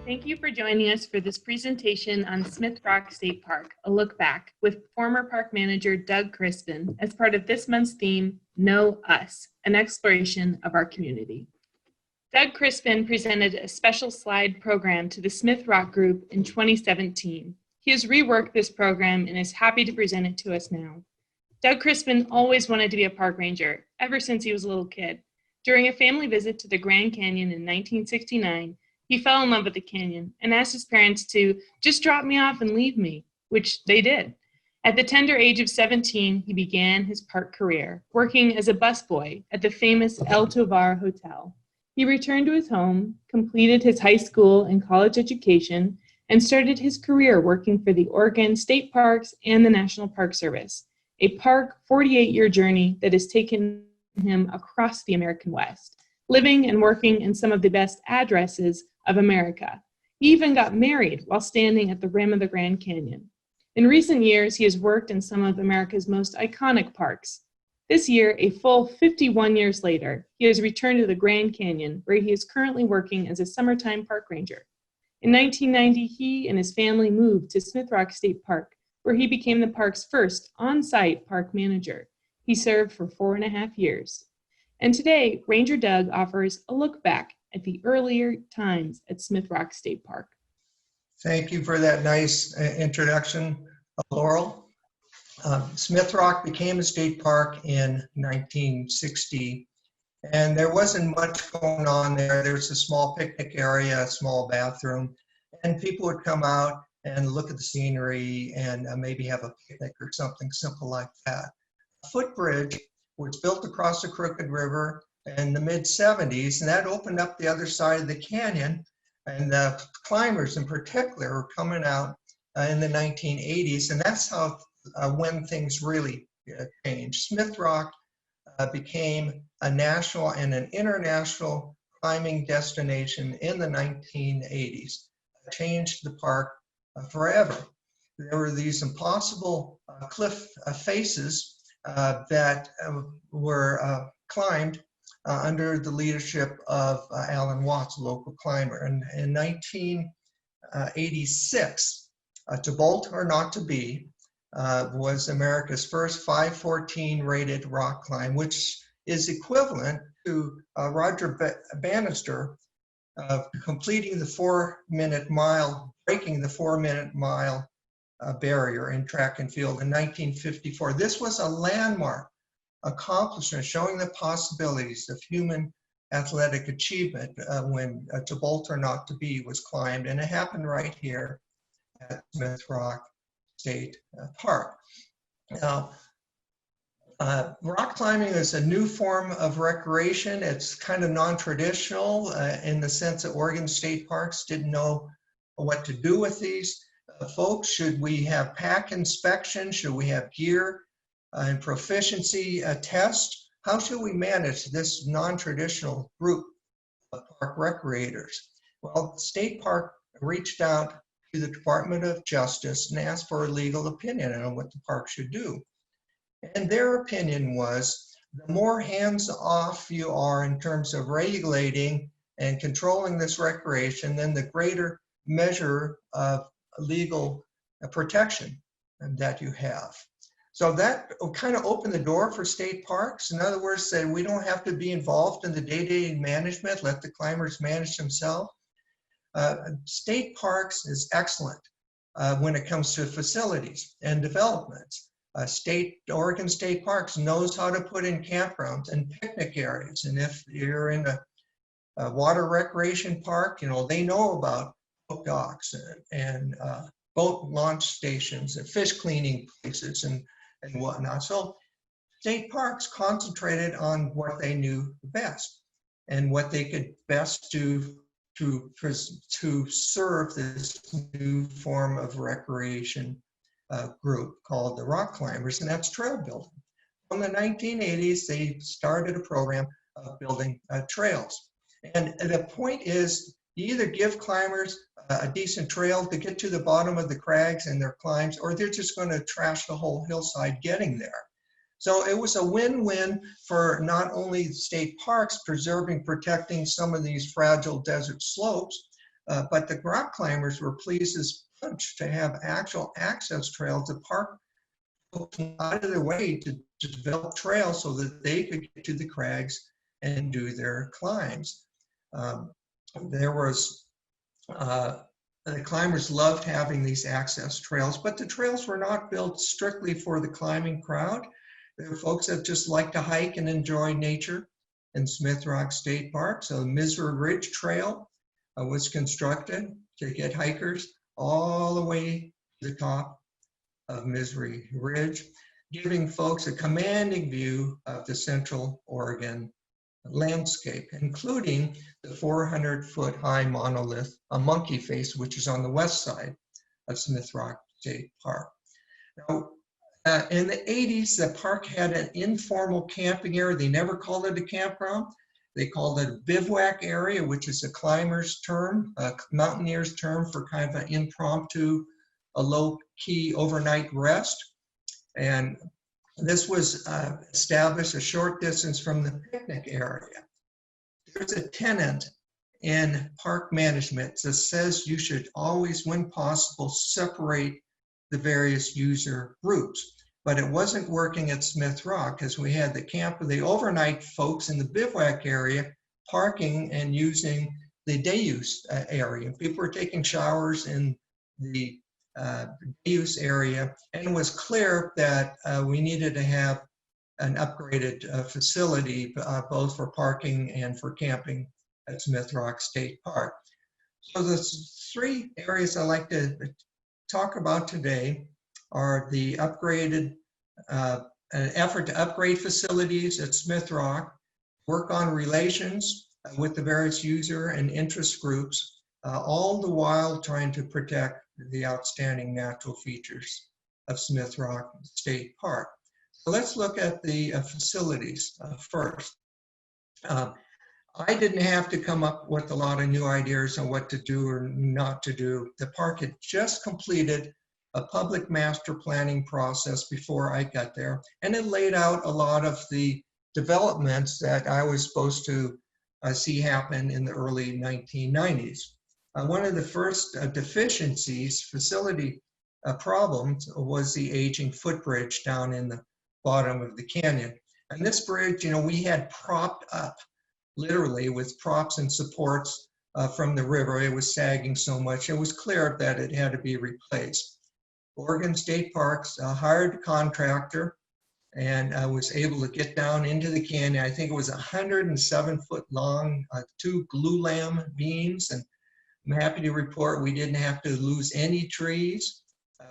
Thank you for joining us for this presentation on Smith Rock State Park, a look back, with former park manager Doug Crispin as part of this month's theme, Know Us, an exploration of our community. Doug Crispin presented a special slide program to the Smith Rock Group in 2017. He has reworked this program and is happy to present it to us now. Doug Crispin always wanted to be a park ranger, ever since he was a little kid. During a family visit to the Grand Canyon in 1969, he fell in love with the canyon and asked his parents to just drop me off and leave me, which they did. At the tender age of 17, he began his park career, working as a busboy at the famous El Tovar Hotel. He returned to his home, completed his high school and college education, and started his career working for the Oregon State Parks and the National Park Service, a park 48-year journey that has taken him across the American West, living and working in some of the best addresses of America. He even got married while standing at the rim of the Grand Canyon. In recent years, he has worked in some of America's most iconic parks. This year, a full 51 years later, he has returned to the Grand Canyon, where he is currently working as a summertime park ranger. In 1990, he and his family moved to Smith Rock State Park, where he became the park's first on-site park manager. He served for 4.5 years. And today, Ranger Doug offers a look back at the earlier times at Smith Rock State Park. Thank you for that nice introduction, Laurel. Smith Rock became a state park in 1960, and there wasn't much going on there. There's a small picnic area, a small bathroom, and people would come out and look at the scenery and maybe have a picnic or something simple like that. Footbridge was built across the Crooked River in the mid-70s, and that opened up the other side of the canyon, and the climbers in particular were coming out in the 1980s, and that's how when things really changed. Smith Rock became a national and an international climbing destination in the 1980s. It changed the park forever. There were these impossible cliff faces that were climbed under the leadership of Alan Watts, a local climber. And in 1986, To Bolt or Not to Be was America's first 514 rated rock climb, which is equivalent to Roger Bannister completing the 4-minute mile, breaking the 4-minute mile barrier in track and field in 1954. This was a landmark accomplishment showing the possibilities of human athletic achievement when To Bolt or Not to Be was climbed, and it happened right here at Smith Rock State Park. Now, rock climbing is a new form of recreation. It's kind of non-traditional in the sense that Oregon State Parks didn't know what to do with these folks. Should we have pack inspection? Should we have gear and proficiency test? How should we manage this non-traditional group of park recreators? Well, the state park reached out to the Department of Justice and asked for a legal opinion on what the park should do. And their opinion was, the more hands-off you are in terms of regulating and controlling this recreation, then the greater measure of legal protection that you have. So that kind of opened the door for state parks. In other words, that we don't have to be involved in the day-to-day management, let the climbers manage themselves. State parks is excellent when it comes to facilities and developments. Oregon State Parks knows how to put in campgrounds and picnic areas. And if you're in a water recreation park, they know about boat docks and boat launch stations and fish cleaning places and whatnot. So state parks concentrated on what they knew best and what they could best do to serve this new form of recreation group called the rock climbers, and that's trail building. From the 1980s, they started a program of building trails. And the point is, you either give climbers a decent trail to get to the bottom of the crags in their climbs, or they're just going to trash the whole hillside getting there. So it was a win-win for not only state parks preserving, protecting some of these fragile desert slopes, but the rock climbers were pleased as punch to have actual access trails to park out of their way to develop trails so that they could get to the crags and do their climbs. There was the climbers loved having these access trails, but the trails were not built strictly for the climbing crowd. There were folks that just like to hike and enjoy nature in Smith Rock State Park. So the Mesa Ridge Trail was constructed to get hikers all the way to the top of Misery Ridge, giving folks a commanding view of the Central Oregon landscape, including the 400-foot high monolith, a monkey face, which is on the west side of Smith Rock State Park. Now, in the 80s, the park had an informal camping area. They never called it a campground. They called it a bivouac area, which is a climber's term, a mountaineer's term for kind of an impromptu, a low-key overnight rest. And this was established a short distance from the picnic area. There's a tenet in park management that says you should always, when possible, separate the various user groups. But it wasn't working at Smith Rock because we had the overnight folks in the bivouac area parking and using the day use area. People were taking showers in the use area, and it was clear that we needed to have an upgraded facility both for parking and for camping at Smith Rock State Park. So the three areas I'd like to talk about today are the upgraded, an effort to upgrade facilities at Smith Rock, work on relations with the various user and interest groups, all the while trying to protect the outstanding natural features of Smith Rock State Park. So let's look at the facilities first. I didn't have to come up with a lot of new ideas on what to do or not to do. The park had just completed a public master planning process before I got there, and it laid out a lot of the developments that I was supposed to see happen in the early 1990s. One of the first deficiencies, facility problems, was the aging footbridge down in the bottom of the canyon. And this bridge, we had propped up, literally with props and supports from the river. It was sagging so much, it was clear that it had to be replaced. Oregon State Parks hired a contractor and was able to get down into the canyon. I think it was 107-foot long, 2 glue-lam beams, and I'm happy to report we didn't have to lose any trees.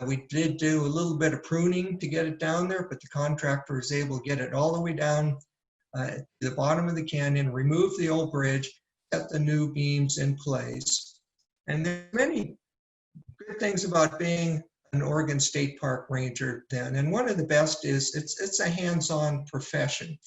We did do a little bit of pruning to get it down there, but the contractor was able to get it all the way down to the bottom of the canyon, remove the old bridge, set the new beams in place. And there are many good things about being an Oregon State Park Ranger then. And one of the best is it's a hands-on profession.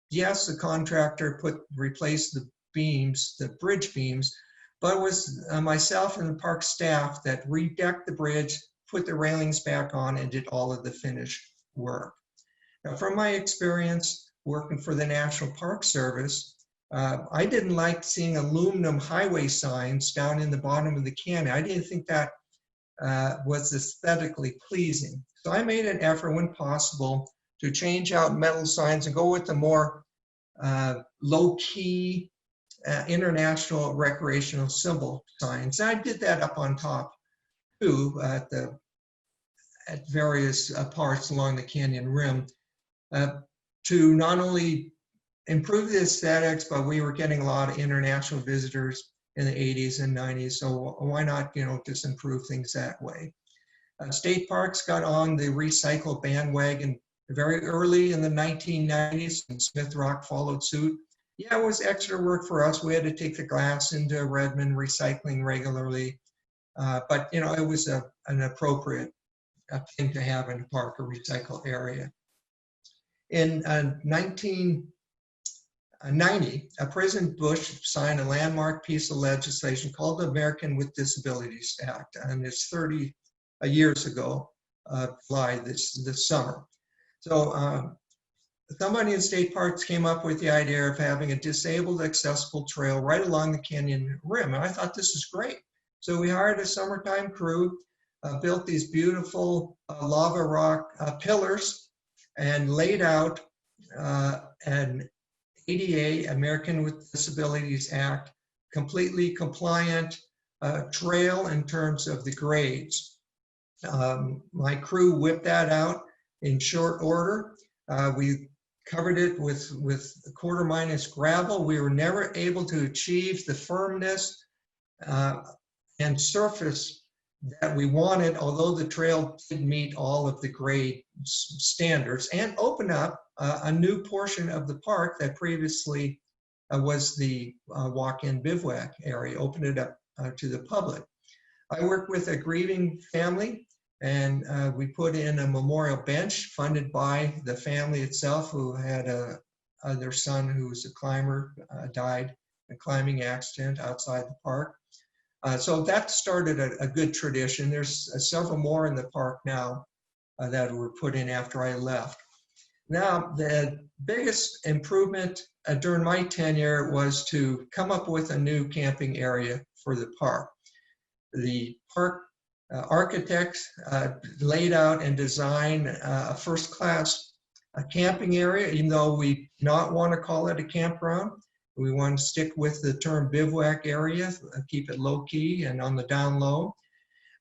Yes, the contractor replaced the beams, the bridge beams, but it was myself and the park staff that redecked the bridge, put the railings back on, and did all of the finish work. Now, from my experience working for the National Park Service, I didn't like seeing aluminum highway signs down in the bottom of the canyon. I didn't think that was aesthetically pleasing. So I made an effort, when possible, to change out metal signs and go with the more low-key international recreational symbol signs. And I did that up on top too at various parts along the canyon rim to not only improve the aesthetics, but we were getting a lot of international visitors in the 80s and 90s. So why not, just improve things that way? State parks got on the recycle bandwagon very early in the 1990s, and Smith Rock followed suit. Yeah, it was extra work for us. We had to take the glass into Redmond, recycling regularly. But, it was an appropriate thing to have in a park, a recycle area. In 1990, President Bush signed a landmark piece of legislation called the American with Disabilities Act, and it's 30 years ago, July this summer. So somebody in state parks came up with the idea of having a disabled accessible trail right along the canyon rim, and I thought this is great. So we hired a summertime crew, built these beautiful lava rock pillars, and laid out an ADA, American with Disabilities Act, completely compliant trail in terms of the grades. My crew whipped that out in short order. We covered it with quarter minus gravel. We were never able to achieve the firmness and surface that we wanted, although the trail did meet all of the grade standards and open up a new portion of the park that previously was the walk-in bivouac area, opened it up to the public. I worked with a grieving family, and we put in a memorial bench funded by the family itself, who had their son, who was a climber, died in a climbing accident outside the park. So that started a good tradition. There's several more in the park now that were put in after I left. Now, the biggest improvement during my tenure was to come up with a new camping area for the park. The park architects laid out and designed a first-class camping area, even though we do not want to call it a campground. We want to stick with the term bivouac area, keep it low-key and on the down low.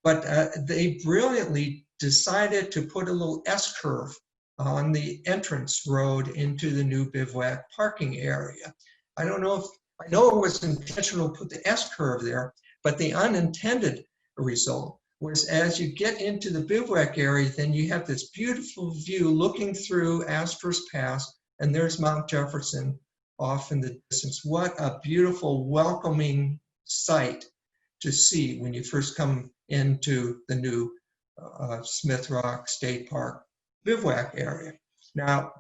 But they brilliantly decided to put a little S-curve on the entrance road into the new bivouac parking area. I know it was intentional to put the S-curve there, but the unintended result was, as you get into the bivouac area, then you have this beautiful view looking through Astor's Pass, and there's Mount Jefferson off in the distance. What a beautiful, welcoming sight to see when you first come into the new Smith Rock State Park bivouac area. Now,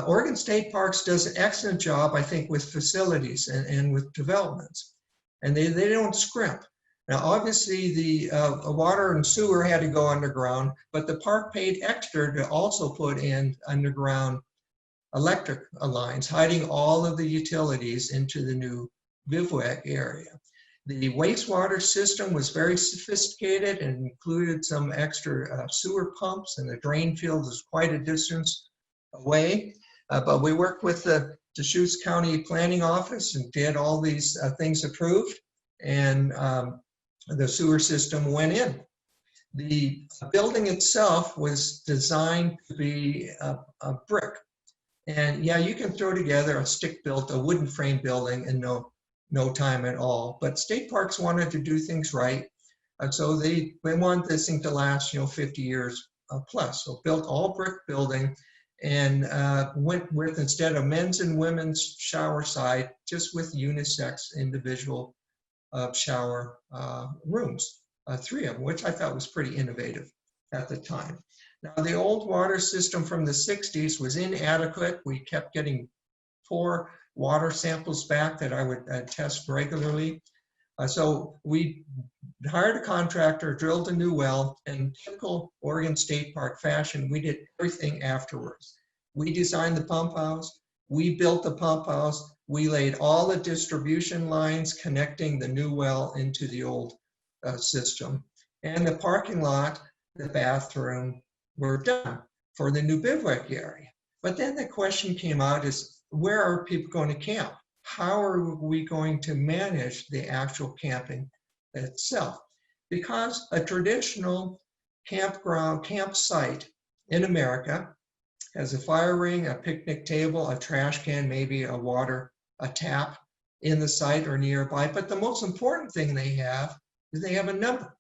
Oregon State Parks does an excellent job, I think, with facilities and with developments, and they don't scrimp. Now, obviously, the water and sewer had to go underground, but the park paid extra to also put in underground electric lines, hiding all of the utilities into the new bivouac area. The wastewater system was very sophisticated and included some extra sewer pumps, and the drain field is quite a distance away. But we worked with the Deschutes County Planning Office and did all these things approved, and the sewer system went in. The building itself was designed to be a brick. And yeah, you can throw together a stick-built, a wooden frame building in no time at all. But state parks wanted to do things right. So they wanted this thing to last, 50 years plus. So built all brick building and went with, instead of men's and women's shower side, just with unisex individual shower rooms, 3 of them, which I thought was pretty innovative at the time. Now, the old water system from the 60s was inadequate. We kept getting poor water samples back that I would test regularly. So we hired a contractor, drilled a new well, and in typical Oregon State Park fashion, we did everything afterwards. We designed the pump house, we built the pump house, we laid all the distribution lines connecting the new well into the old system. And the parking lot, the bathroom, were done for the new bivouac area. But then the question came out is, where are people going to camp? How are we going to manage the actual camping itself? Because a traditional campsite in America has a fire ring, a picnic table, a trash can, maybe a tap in the site or nearby. But the most important thing they have is they have a number.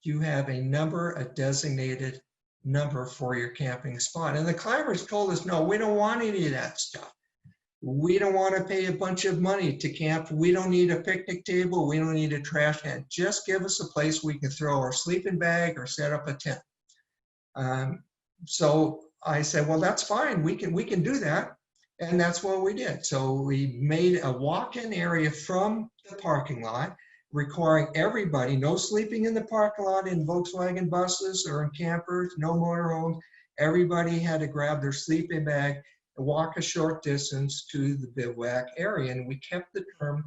You have a number, a designated number for your camping spot. And the climbers told us, no, we don't want any of that stuff. We don't want to pay a bunch of money to camp. We don't need a picnic table. We don't need a trash can. Just give us a place we can throw our sleeping bag or set up a tent. So I said, well, that's fine. We can do that. And that's what we did. So we made a walk-in area from the parking lot, requiring everybody, no sleeping in the parking lot in Volkswagen buses or in campers, no motorhomes. Everybody had to grab their sleeping bag and walk a short distance to the bivouac area. And we kept the term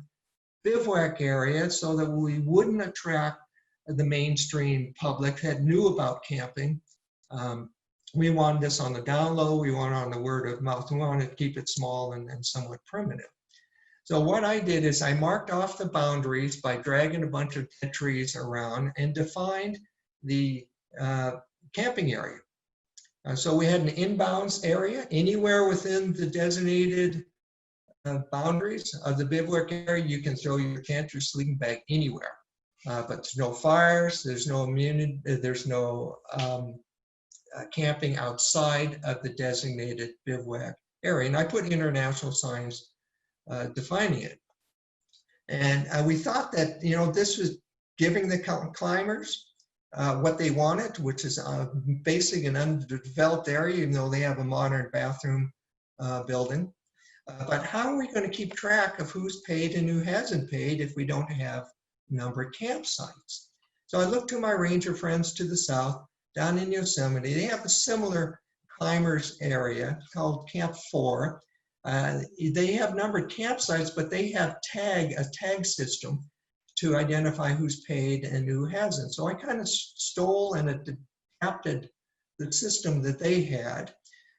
bivouac area so that we wouldn't attract the mainstream public that knew about camping. We wanted this on the down low, we wanted on the word of mouth, we wanted to keep it small and somewhat primitive. So what I did is I marked off the boundaries by dragging a bunch of dead trees around and defined the camping area. So we had an inbounds area anywhere within the designated boundaries of the bivouac area. You can throw your tent, your sleeping bag anywhere, but there's no fires, there's no immunity, there's no camping outside of the designated bivouac area. And I put international signs defining it. And we thought that, you know, this was giving the climbers what they wanted, which is basic and undeveloped area, even though they have a modern bathroom building. But how are we going to keep track of who's paid and who hasn't paid if we don't have numbered campsites? So I looked to my ranger friends to the south, down in Yosemite. They have a similar climbers area called Camp 4. They have numbered campsites, but they have a tag system to identify who's paid and who hasn't. So I kind of stole and adapted the system that they had.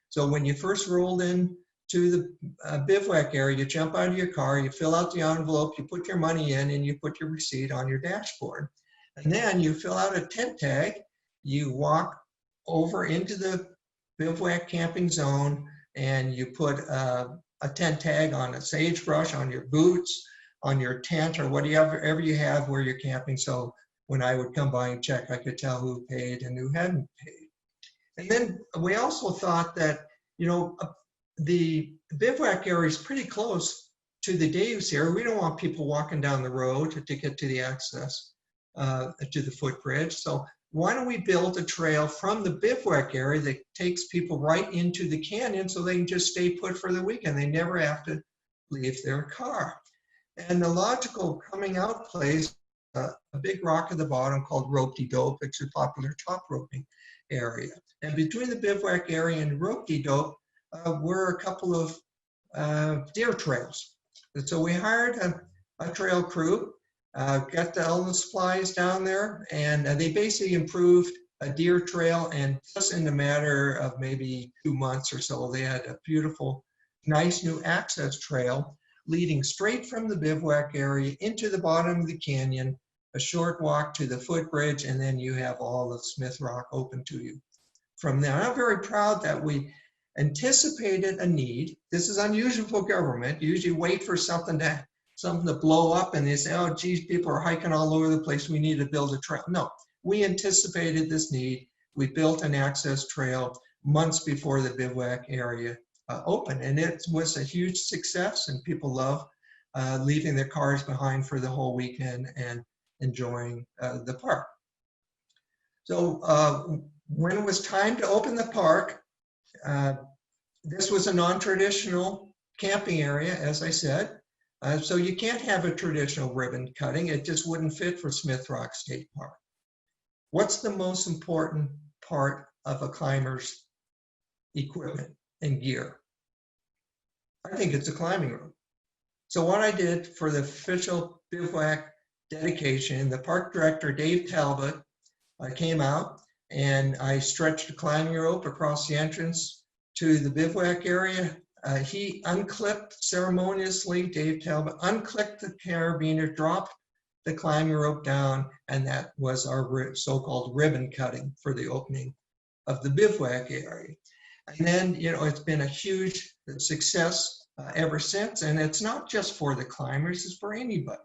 So when you first rolled in to the bivouac area, you jump out of your car, you fill out the envelope, you put your money in, and you put your receipt on your dashboard. And then you fill out a tent tag, you walk over into the bivouac camping zone, and you put a tent tag on a sagebrush, on your boots, on your tent, or whatever you have where you're camping. So when I would come by and check, I could tell who paid and who hadn't paid. And then we also thought that, you know, the bivouac area is pretty close to the Dave's area. We don't want people walking down the road to get to the access to the footbridge. So why don't we build a trail from the bivouac area that takes people right into the canyon so they can just stay put for the weekend. They never have to leave their car. And the logical coming out place, a big rock at the bottom called Rope-de-Dope. It's a popular top roping area. And between the bivouac area and Rope-de-Dope were a couple of deer trails. And so we hired a trail crew, got all the supplies down there, and they basically improved a deer trail. And just in a matter of maybe 2 months or so, they had a beautiful, nice new access trail leading straight from the bivouac area into the bottom of the canyon, a short walk to the footbridge, and then you have all of Smith Rock open to you from there. I'm very proud that we anticipated a need. This is unusual for government. You usually wait for something to blow up and they say, oh, geez, people are hiking all over the place. We need to build a trail. No, we anticipated this need. We built an access trail months before the bivouac area opened, and it was a huge success, and people love leaving their cars behind for the whole weekend and enjoying the park. So when it was time to open the park, this was a non-traditional camping area, as I said. So you can't have a traditional ribbon cutting. It just wouldn't fit for Smith Rock State Park. What's the most important part of a climber's equipment and gear? I think it's a climbing rope. So what I did for the official bivouac dedication, the park director, Dave Talbot, came out, and I stretched a climbing rope across the entrance to the bivouac area. He unclipped ceremoniously, Dave Talbot unclipped the carabiner, dropped the climbing rope down, and that was our so-called ribbon cutting for the opening of the bivouac area. And then, you know, it's been a huge success ever since, and it's not just for the climbers, it's for anybody.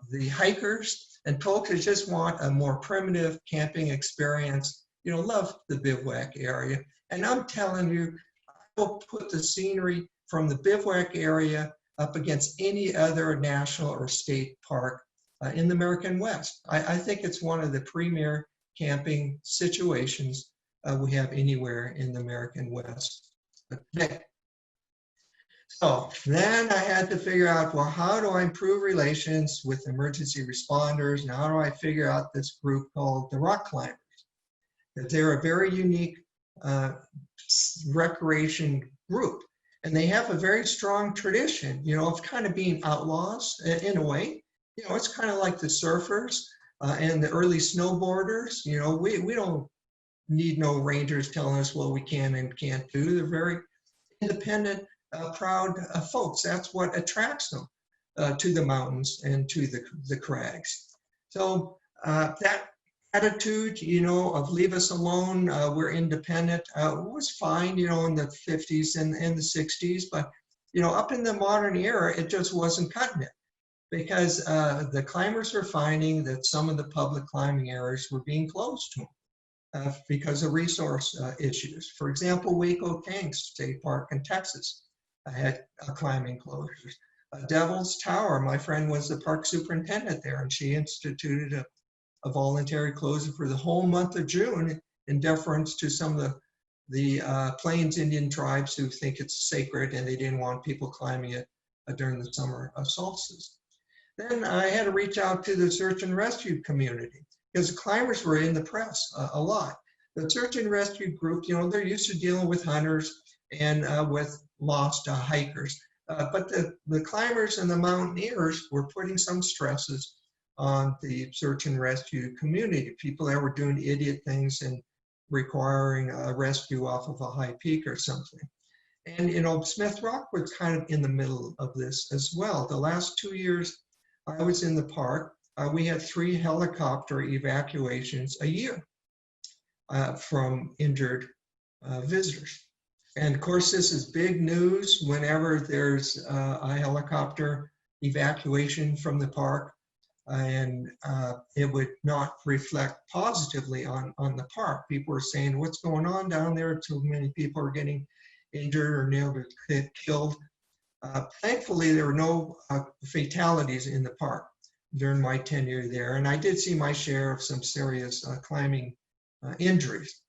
The hikers and folks who just want a more primitive camping experience, you know, love the bivouac area. And I'm telling you, I will put the scenery from the bivouac area up against any other national or state park in the American West. I think it's one of the premier camping situations we have anywhere in the American West. Okay. So then I had to figure out, well, how do I improve relations with emergency responders? And how do I figure out this group called the rock climbers? That they're a very unique recreation group. And they have a very strong tradition, of kind of being outlaws in a way. It's kind of like the surfers and the early snowboarders. We don't need no rangers telling us what we can and can't do. They're very independent, proud folks. That's what attracts them to the mountains and to the crags. So that attitude, of leave us alone, we're independent, was fine, in the 50s and the 60s. But, up in the modern era, it just wasn't cutting it, because the climbers were finding that some of the public climbing areas were being closed to them because of resource issues. For example, Waco Tanks State Park in Texas had climbing closures. Devil's Tower, my friend was the park superintendent there, and she instituted a voluntary closure for the whole month of June in deference to some of the Plains Indian tribes who think it's sacred and they didn't want people climbing it during the summer solstice. Then I had to reach out to the search and rescue community, because the climbers were in the press a lot. The search and rescue group, they're used to dealing with hunters and with lost hikers. But the climbers and the mountaineers were putting some stresses on the search and rescue community, people that were doing idiot things and requiring a rescue off of a high peak or something. And, Smith Rock was kind of in the middle of this as well. The last 2 years I was in the park, we had 3 helicopter evacuations a year from injured visitors. And of course, this is big news whenever there's a helicopter evacuation from the park, and it would not reflect positively on the park. People are saying, what's going on down there? Too many people are getting injured or nearly killed. Thankfully, there were no fatalities in the park during my tenure there, and I did see my share of some serious climbing injuries.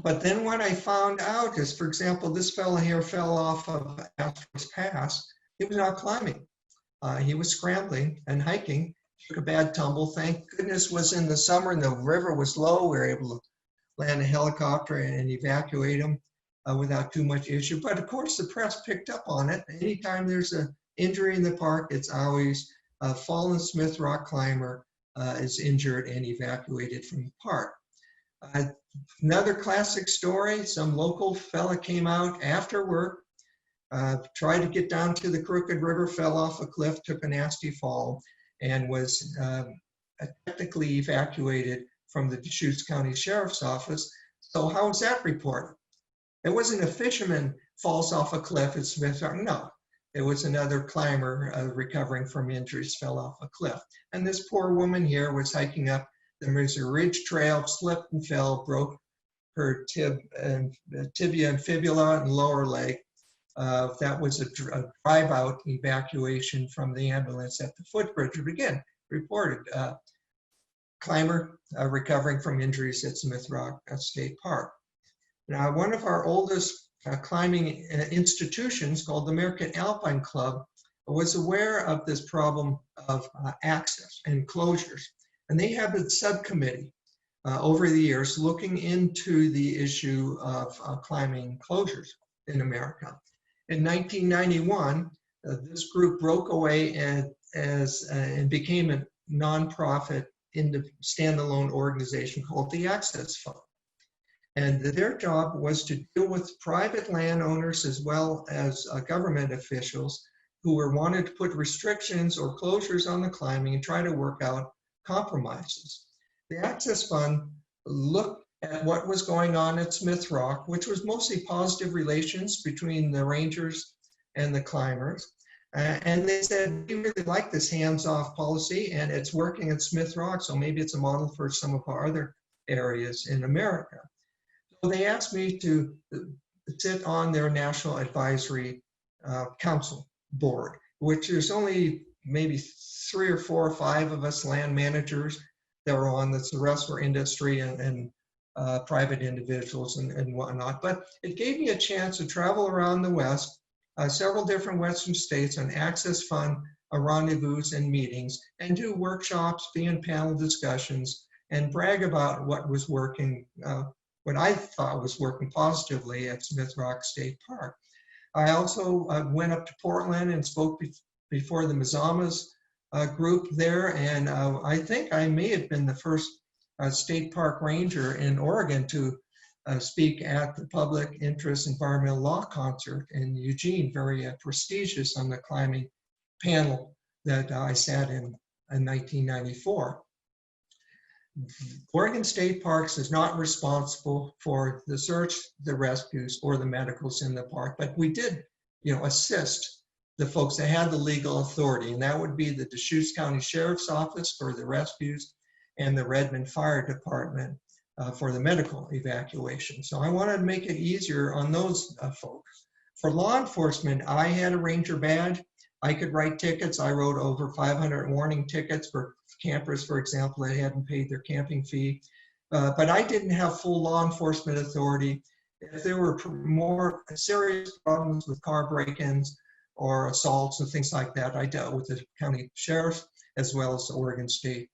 But then what I found out is, for example, this fellow here fell off of Astor's Pass. He was not climbing. He was scrambling and hiking, took a bad tumble. Thank goodness it was in the summer and the river was low. We were able to land a helicopter and evacuate him without too much issue. But of course, the press picked up on it. Anytime there's an injury in the park, it's always a fallen Smith Rock climber is injured and evacuated from the park. Another classic story, some local fella came out after work, tried to get down to the Crooked River, fell off a cliff, took a nasty fall, and was technically evacuated from the Deschutes County Sheriff's Office. So how was that reported? It wasn't a fisherman falls off a cliff at Smith Rock. No, it was another climber recovering from injuries, fell off a cliff. And this poor woman here was hiking up the Mesa Ridge Trail, slipped and fell, broke her tibia and fibula and lower leg. That was a drive-out evacuation from the ambulance at the Footbridge. Again, reported climber recovering from injuries at Smith Rock State Park. Now, one of our oldest climbing institutions, called the American Alpine Club, was aware of this problem of access and closures. And they have a subcommittee over the years looking into the issue of climbing closures in America. In 1991, this group broke away and became a nonprofit standalone organization called the Access Fund. And their job was to deal with private landowners as well as government officials who wanted to put restrictions or closures on the climbing and try to work out compromises. The Access Fund looked at what was going on at Smith Rock, which was mostly positive relations between the rangers and the climbers. And they said, we really like this hands-off policy and it's working at Smith Rock, so maybe it's a model for some of our other areas in America. So they asked me to sit on their National Advisory Council board, which is only maybe 3 or 4 or 5 of us land managers that were on this. The rest were industry and private individuals and whatnot. But it gave me a chance to travel around the West, several different Western states on Access Fund rendezvous and meetings, and do workshops, be in panel discussions, and brag about what was working, what I thought was working positively at Smith Rock State Park. I also went up to Portland and spoke before the Mazamas group there, and I think I may have been the first state park ranger in Oregon to speak at the Public Interest Environmental Law Concert in Eugene, very prestigious on the climbing panel that I sat in 1994. Oregon State Parks is not responsible for the search, the rescues, or the medicals in the park, but we did, assist the folks that had the legal authority, and that would be the Deschutes County Sheriff's Office for the rescues and the Redmond Fire Department for the medical evacuation. So I wanted to make it easier on those folks. For law enforcement, I had a ranger badge. I could write tickets. I wrote over 500 warning tickets for campers, for example, that hadn't paid their camping fee. But I didn't have full law enforcement authority. If there were more serious problems with car break-ins or assaults and things like that, I dealt with the county sheriff as well as the Oregon State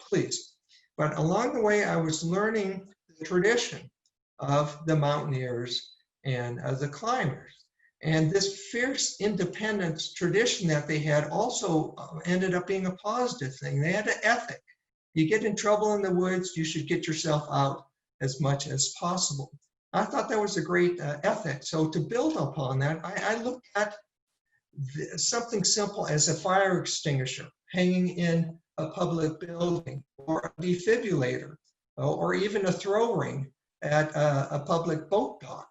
Police. But along the way, I was learning the tradition of the mountaineers and the climbers. And this fierce independence tradition that they had also ended up being a positive thing. They had an ethic. You get in trouble in the woods, you should get yourself out as much as possible. I thought that was a great ethic. So to build upon that, I looked at something simple as a fire extinguisher hanging in a public building, or a defibrillator, or even a throw ring at a public boat dock.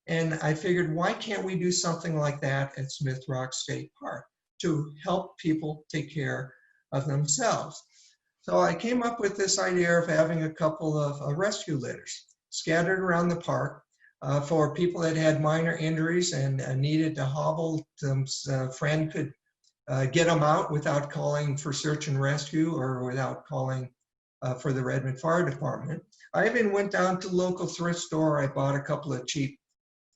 And I figured, why can't we do something like that at Smith Rock State Park to help people take care of themselves? So I came up with this idea of having a couple of rescue litters scattered around the park for people that had minor injuries and needed to hobble. A friend could get them out without calling for search and rescue or without calling for the Redmond Fire Department. I even went down to the local thrift store. I bought a couple of cheap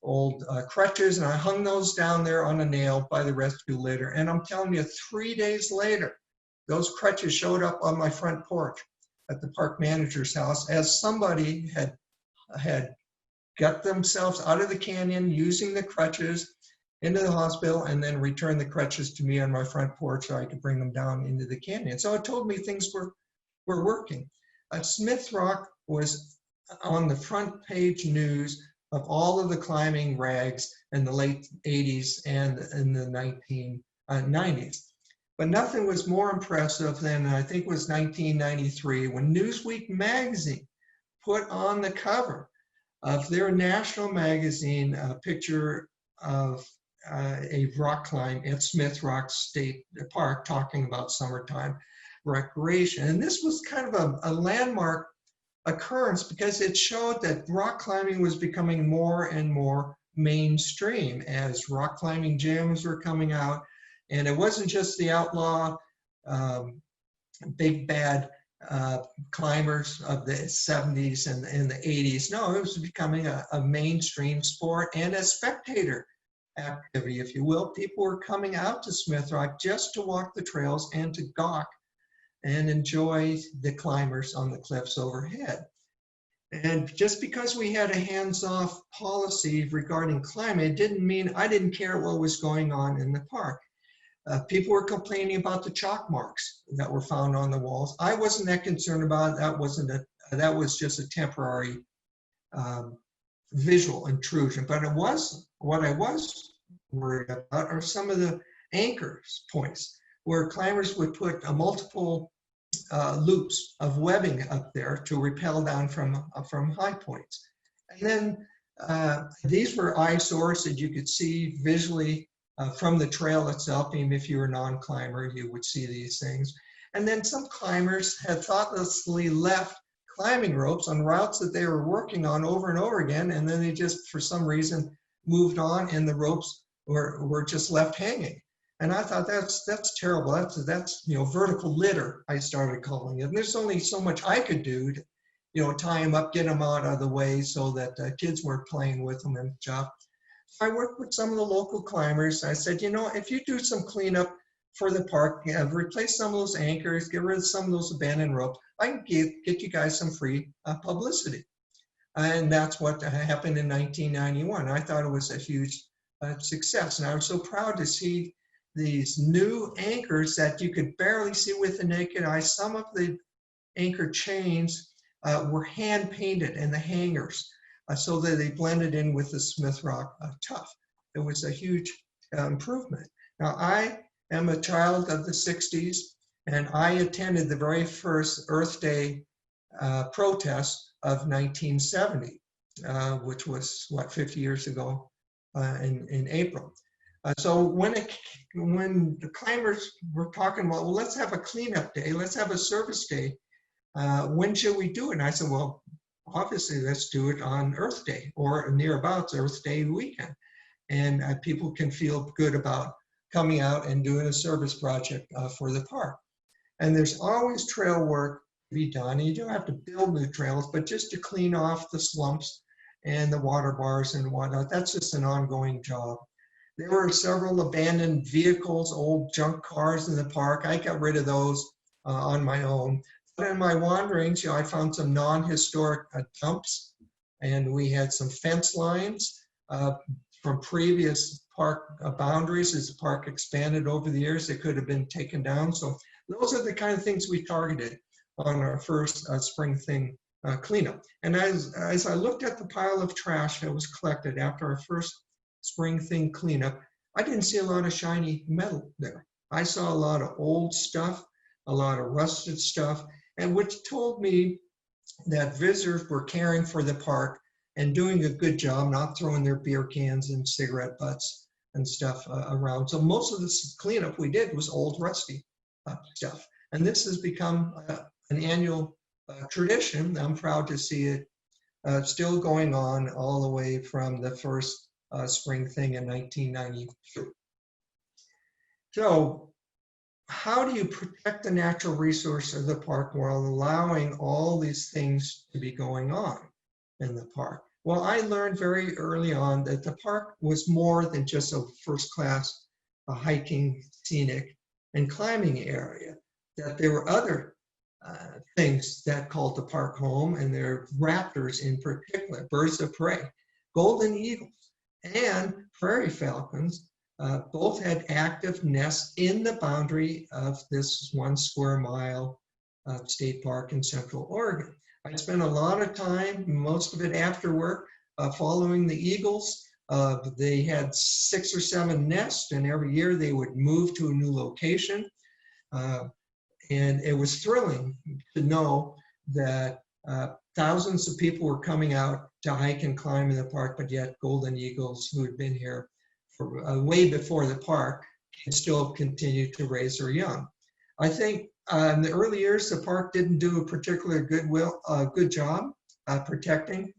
old crutches, and I hung those down there on a nail by the rescue litter. And I'm telling you, 3 days later, those crutches showed up on my front porch at the park manager's house as somebody had got themselves out of the canyon using the crutches into the hospital and then returned the crutches to me on my front porch so I could bring them down into the canyon. So it told me things were working. Smith Rock was on the front page news of all of the climbing rags in the late 80s and in the 1990s. But nothing was more impressive than, I think it was 1993, when Newsweek magazine put on the cover of their national magazine a picture of a rock climb at Smith Rock State Park talking about summertime recreation. And this was kind of a landmark occurrence because it showed that rock climbing was becoming more and more mainstream as rock climbing gyms were coming out. And it wasn't just the outlaw big bad climbers of the 70s and the 80s. No, it was becoming a mainstream sport and a spectator activity, if you will. People were coming out to Smith Rock just to walk the trails and to gawk and enjoy the climbers on the cliffs overhead. And just because we had a hands-off policy regarding climbing, it didn't mean I didn't care what was going on in the park. People were complaining about the chalk marks that were found on the walls. I wasn't that concerned about it. That was just a temporary visual intrusion. But what I was worried about are some of the anchors points where climbers would put multiple loops of webbing up there to rappel down from high points. And then these were eyesores that you could see visually from the trail itself. Even if you were a non-climber, you would see these things. And then some climbers had thoughtlessly left climbing ropes on routes that they were working on over and over again, and then they just, for some reason, moved on and the ropes were just left hanging. And I thought that's terrible. That's vertical litter, I started calling it. And there's only so much I could do to tie them up, get them out of the way so that kids weren't playing with them and stuff. So I worked with some of the local climbers. I said, if you do some cleanup for the park, replace some of those anchors, get rid of some of those abandoned ropes, I can get you guys some free publicity. And that's what happened in 1991. I thought it was a huge success. And I was so proud to see these new anchors that you could barely see with the naked eye. Some of the anchor chains were hand painted in the hangers so that they blended in with the Smith Rock tuff. It was a huge improvement. Now, I am a child of the 60s, and I attended the very first Earth Day protest of 1970, which was, what, 50 years ago in April. So when the climbers were talking about, well, let's have a cleanup day, let's have a service day, when should we do it? And I said, well, obviously, let's do it on Earth Day or nearabouts Earth Day weekend. And people can feel good about coming out and doing a service project for the park. And there's always trail work to be done. And you don't have to build new trails, but just to clean off the slumps and the water bars and whatnot. That's just an ongoing job. There were several abandoned vehicles, old junk cars in the park. I got rid of those on my own. But in my wanderings, I found some non-historic dumps, and we had some fence lines from previous park boundaries as the park expanded over the years that could have been taken down. So those are the kind of things we targeted on our first spring thing cleanup. And as I looked at the pile of trash that was collected after our first spring thing cleanup, I didn't see a lot of shiny metal there. I saw a lot of old stuff, a lot of rusted stuff, and which told me that visitors were caring for the park and doing a good job, not throwing their beer cans and cigarette butts and stuff around. So most of this cleanup we did was old, rusty stuff. And this has become an annual tradition. I'm proud to see it still going on all the way from the first spring thing in 1992. So how do you protect the natural resource of the park while allowing all these things to be going on in the park? Well, I learned very early on that the park was more than just a first-class hiking, scenic, and climbing area, that there were other things that called the park home, and there are raptors in particular, birds of prey, golden eagles, and prairie falcons. Both had active nests in the boundary of this 1 square mile state park in Central Oregon. I spent a lot of time, most of it after work, following the eagles. They had 6 or 7 nests, and every year they would move to a new location. And it was thrilling to know that thousands of people were coming out to hike and climb in the park, but yet golden eagles who had been here for way before the park can still continue to raise their young. I think in the early years, the park didn't do a particularly good job protecting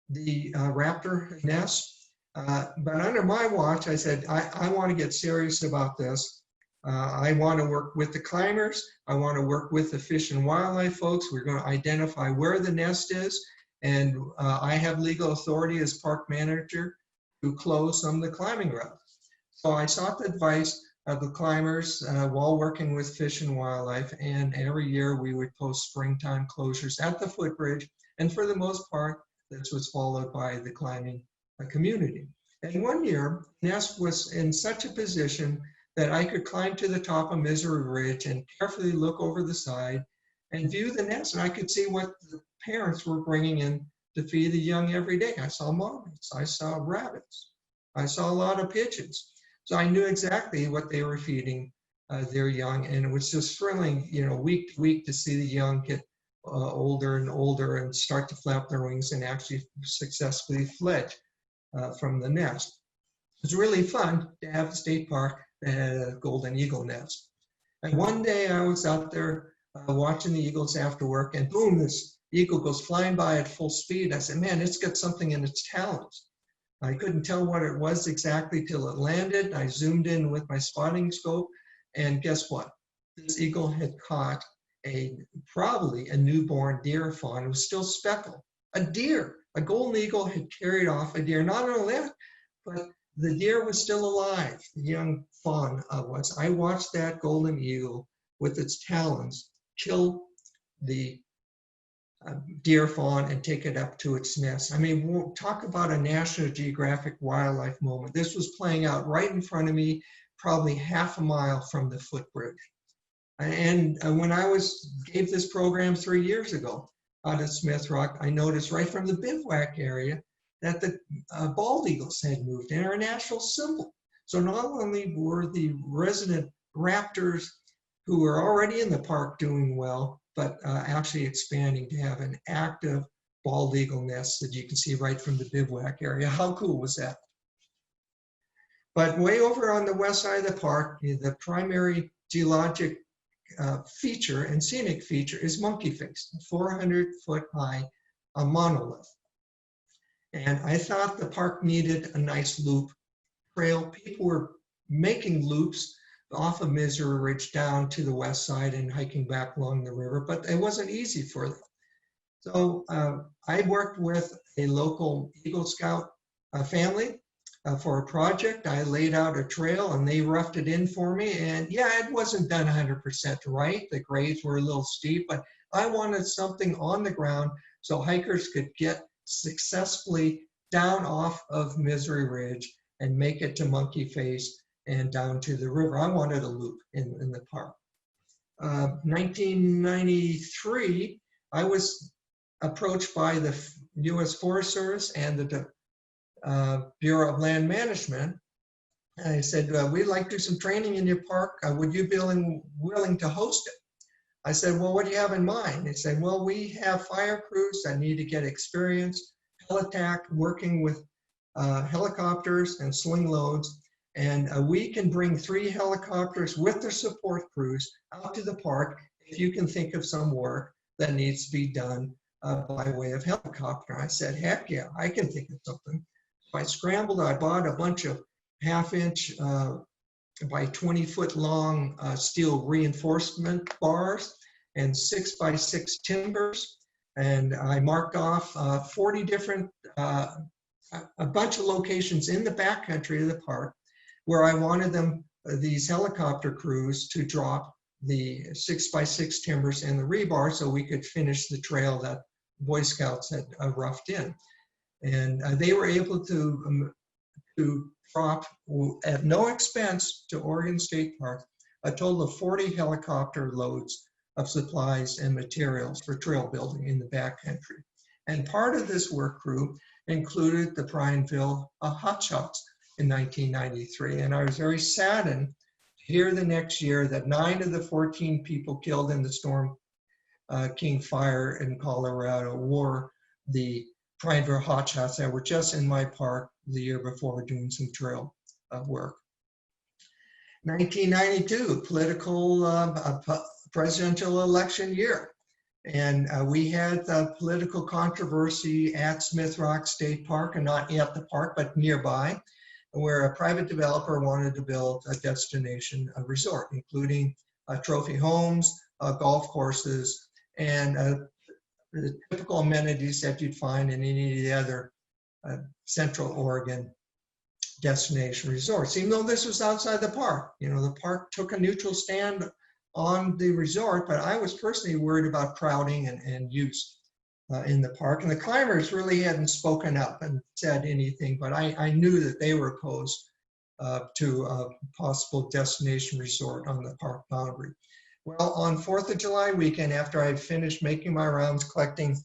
the raptor nest. But under my watch, I said, I want to get serious about this. I want to work with the climbers. I want to work with the fish and wildlife folks. We're going to identify where the nest is. And I have legal authority as park manager to close some of the climbing routes. So I sought the advice of the climbers while working with Fish and Wildlife, and every year we would post springtime closures at the Footbridge, and for the most part, this was followed by the climbing community. And one year, the nest was in such a position that I could climb to the top of Misery Ridge and carefully look over the side and view the nest, and I could see what the parents were bringing in to feed the young every day. I saw monoliths, I saw rabbits, I saw a lot of pigeons. So I knew exactly what they were feeding their young, and it was just thrilling, week to week to see the young get older and older and start to flap their wings and actually successfully fledge from the nest. It was really fun to have a state park that had a golden eagle nest. And one day I was out there watching the eagles after work, and boom, this eagle goes flying by at full speed. I said, man, it's got something in its talons. I couldn't tell what it was exactly till it landed. I zoomed in with my spotting scope, and guess what? This eagle had caught probably a newborn deer fawn. It was still speckled. A deer, a golden eagle had carried off a deer. Not only that, but the deer was still alive. The young fawn was. I watched that golden eagle with its talons kill the deer fawn and take it up to its nest. I mean, we'll talk about a National Geographic wildlife moment. This was playing out right in front of me, probably half a mile from the Footbridge. And when I gave this program 3 years ago out at Smith Rock, I noticed right from the bivouac area that the bald eagles had moved and are a national symbol. So not only were the resident raptors who were already in the park doing well, but actually expanding to have an active bald eagle nest that you can see right from the bivouac area. How cool was that? But way over on the west side of the park, the primary geologic feature and scenic feature is Monkey Face, a 400-foot high monolith. And I thought the park needed a nice loop trail. People were making loops off of Misery Ridge down to the west side and hiking back along the river, but it wasn't easy for them. So I worked with a local Eagle Scout family for a project. I laid out a trail and they roughed it in for me. And yeah, it wasn't done 100% right. The grades were a little steep, but I wanted something on the ground so hikers could get successfully down off of Misery Ridge and make it to Monkey Face and down to the river. I wanted a loop in the park. 1993, I was approached by the U.S. Forest Service and the Bureau of Land Management. And I said, we'd like to do some training in your park. Would you be willing to host it? I said, well, what do you have in mind? They said, well, we have fire crews that need to get experience, helitac, working with helicopters and sling loads. And we can bring 3 helicopters with their support crews out to the park if you can think of some work that needs to be done by way of helicopter. I said, heck yeah, I can think of something. So I scrambled, I bought a bunch of 1/2-inch by 20-foot long steel reinforcement bars and 6x6 timbers. And I marked off 40 different, a bunch of locations in the backcountry of the park where I wanted these helicopter crews to drop the 6x6 timbers and the rebar so we could finish the trail that Boy Scouts had roughed in. And they were able to drop at no expense to Oregon State Park a total of 40 helicopter loads of supplies and materials for trail building in the backcountry. And part of this work crew included the Prineville hotshots in 1993. And I was very saddened to hear the next year that 9 of the 14 people killed in the Storm King fire in Colorado were the Prineville hotshots that were just in my park the year before doing some trail work. 1992, political presidential election year. And we had the political controversy at Smith Rock State Park, and not at the park, but nearby, where a private developer wanted to build a destination resort, including trophy homes, golf courses, and the typical amenities that you'd find in any of the other Central Oregon destination resorts. Even though this was outside the park, the park took a neutral stand on the resort, but I was personally worried about crowding and use in the park. And the climbers really hadn't spoken up and said anything, but I knew that they were opposed to a possible destination resort on the park boundary. Well, on 4th of July weekend, after I finished making my rounds, collecting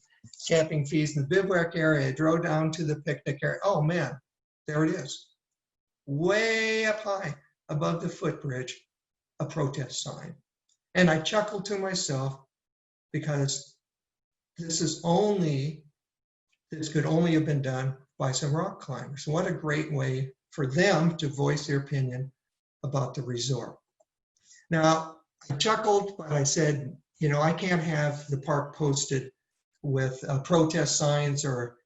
camping fees in the bivouac area, I drove down to the picnic area. Oh man, there it is. Way up high above the footbridge, a protest sign. And I chuckled to myself because this could only have been done by some rock climbers. What a great way for them to voice their opinion about the resort. Now, I chuckled, but I said, I can't have the park posted with protest signs or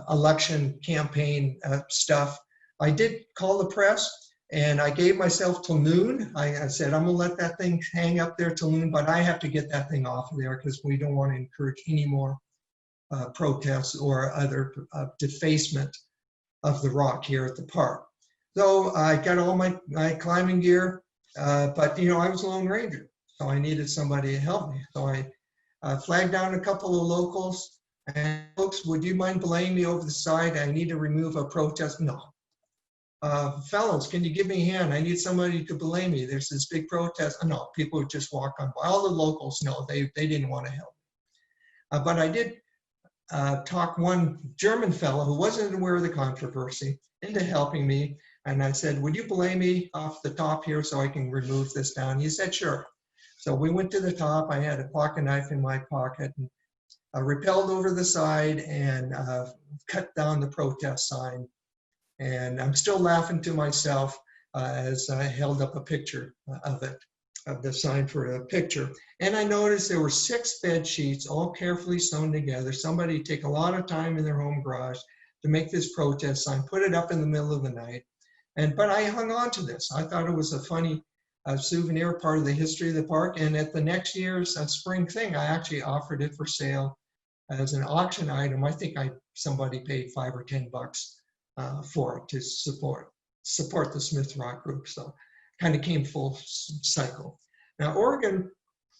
election campaign stuff. I did call the press and I gave myself till noon. I said, I'm gonna let that thing hang up there till noon, but I have to get that thing off of there because we don't want to encourage any more protests or other defacement of the rock here at the park. So I got all my climbing gear, but I was a Lone Ranger, so I needed somebody to help me. So flagged down a couple of locals, and folks, would you mind belaying me over the side? I need to remove a protest. No. Fellows, can you give me a hand? I need somebody to belay me. There's this big protest. No, people would just walk on by. All the locals, no, they didn't want to help. But I did talk one German fellow who wasn't aware of the controversy into helping me. And I said, would you belay me off the top here so I can remove this down? He said, sure. So we went to the top. I had a pocket knife in my pocket and rappelled over the side and cut down the protest sign. And I'm still laughing to myself as I held up a picture of it, of the sign for a picture. And I noticed there were 6 bed sheets all carefully sewn together. Somebody take a lot of time in their home garage to make this protest sign, put it up in the middle of the night. But I hung on to this. I thought it was a funny souvenir, part of the history of the park. And at the next year's spring thing, I actually offered it for sale as an auction item. I think somebody paid $5 or $10 for it to support the Smith Rock group. So kind of came full cycle. Now, Oregon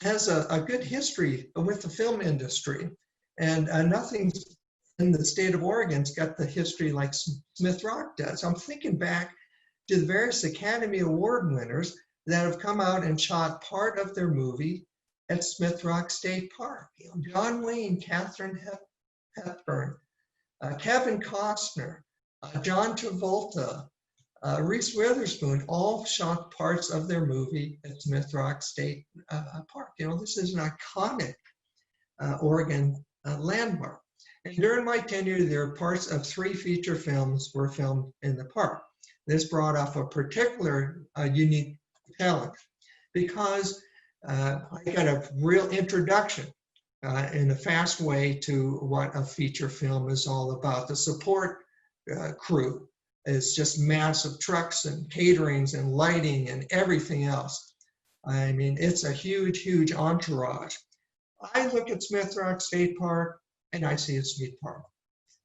has a good history with the film industry, and nothing in the state of Oregon's got the history like Smith Rock does. I'm thinking back to the various Academy Award winners that have come out and shot part of their movie at Smith Rock State Park. John Wayne, Katharine Hepburn, Kevin Costner, John Travolta, Reese Witherspoon, all shot parts of their movie at Smith Rock State Park. This is an iconic Oregon landmark. And during my tenure there, parts of 3 feature films were filmed in the park. This brought off a particular unique challenge because I got a real introduction in a fast way to what a feature film is all about. The support crew is just massive trucks and caterings and lighting and everything else. I mean, it's a huge, huge entourage. I look at Smith Rock State Park and I see a skate park.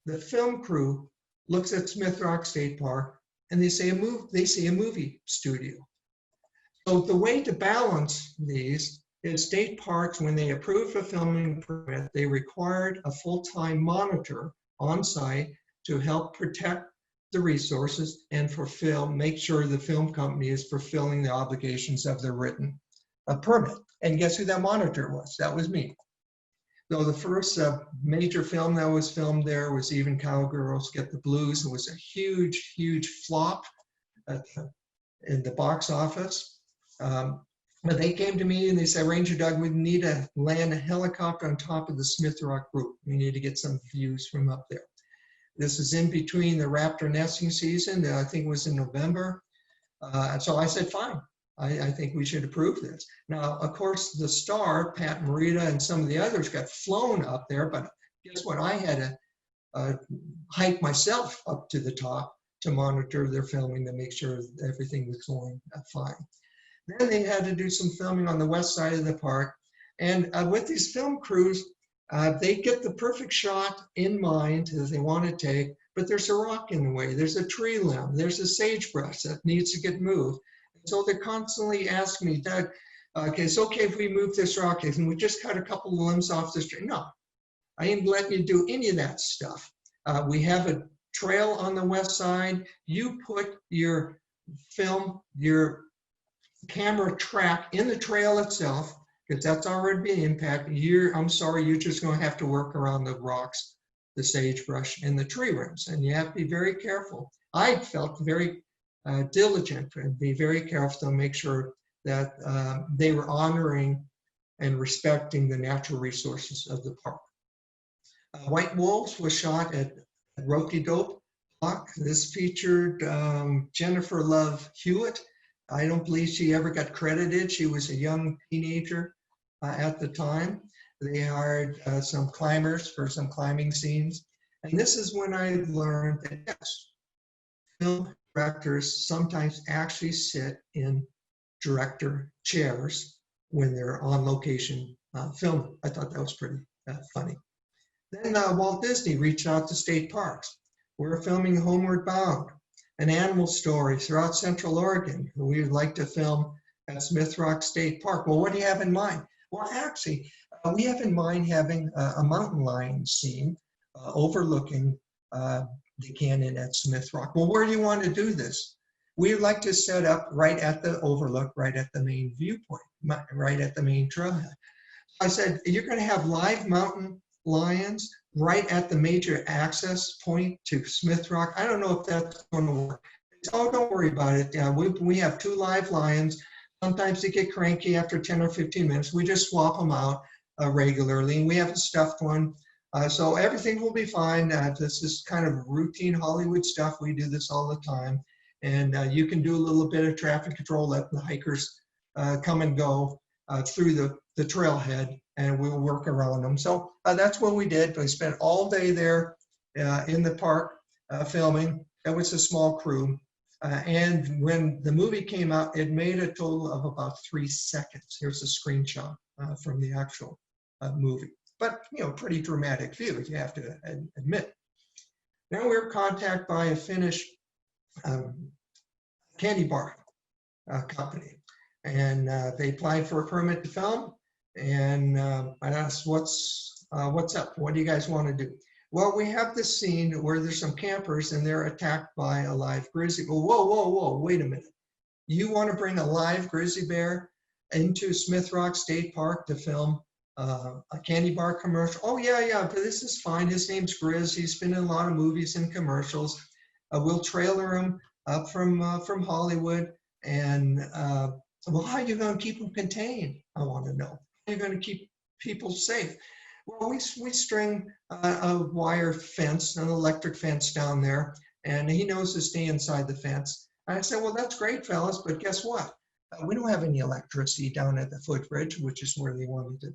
The film crew looks at Smith Rock State Park and they see a movie studio. So the way to balance these is state parks, when they approved a filming permit, they required a full-time monitor on site to help protect the resources and make sure the film company is fulfilling the obligations of the written permit. And guess who that monitor was? That was me. So the first major film that was filmed there was Even Cowgirls Get the Blues. It was a huge, huge flop in the box office. But they came to me and they said, Ranger Doug, we need to land a helicopter on top of the Smith Rock group. We need to get some views from up there. This is in between the raptor nesting season. I think it was in November. So I said, fine. I think we should approve this. Now, of course, the star, Pat Morita, and some of the others got flown up there, but guess what? I had to hike myself up to the top to monitor their filming to make sure everything was going fine. Then they had to do some filming on the west side of the park. And with these film crews, they get the perfect shot in mind that they want to take, but there's a rock in the way, there's a tree limb, there's a sagebrush that needs to get moved. So they're constantly asking me, Doug, okay, it's okay if we move this rock, and we just cut a couple of limbs off this tree. No, I ain't letting you do any of that stuff. We have a trail on the west side. You put your camera track in the trail itself, because that's already been impacted. I'm sorry, you're just going to have to work around the rocks, the sagebrush, and the tree rims, and you have to be very careful. I felt very diligent and be very careful to make sure that they were honoring and respecting the natural resources of the park. White Wolves was shot at Rope-de-Dope Park. This featured Jennifer Love Hewitt. I don't believe she ever got credited. She was a young teenager at the time. They hired some climbers for some climbing scenes. And this is when I learned that, yes, film directors sometimes actually sit in director chairs when they're on location filming. I thought that was pretty funny. Then Walt Disney reached out to state parks. We're filming Homeward Bound, an animal story throughout Central Oregon. We would like to film at Smith Rock State Park. Well, what do you have in mind? Well, actually, We have in mind having a mountain lion scene overlooking the canyon at Smith Rock. Well, where do you want to do this? We'd like to set up right at the overlook, right at the main viewpoint, right at the main trailhead. I said, you're going to have live mountain lions right at the major access point to Smith Rock. I don't know if that's going to work. Oh, don't worry about it. We have 2 live lions. Sometimes they get cranky after 10 or 15 minutes. We just swap them out regularly. And we have a stuffed one. So everything will be fine. This is kind of routine Hollywood stuff. We do this all the time. And you can do a little bit of traffic control, let the hikers come and go through the trailhead, and we'll work around them. So that's what we did. We spent all day there in the park filming. It was a small crew. And when the movie came out, it made a total of about 3 seconds. Here's a screenshot from the actual movie. But, you know, pretty dramatic view, you have to admit. Now we were contacted by a Finnish candy bar company. And they applied for a permit to film. And I asked, what's up? What do you guys want to do? Well, we have this scene where there's some campers and they're attacked by a live grizzly. Well, whoa, wait a minute. You want to bring a live grizzly bear into Smith Rock State Park to film a candy bar commercial? Oh, yeah, but this is fine. His name's Grizz. He's been in a lot of movies and commercials. We'll trailer him up from Hollywood. And well, how are you going to keep him contained? I want to know. How are you going to keep people safe? Well, we string a wire fence, an electric fence down there, and he knows to stay inside the fence. And I said, well, that's great, fellas, but guess what? We don't have any electricity down at the Footbridge, which is where they wanted to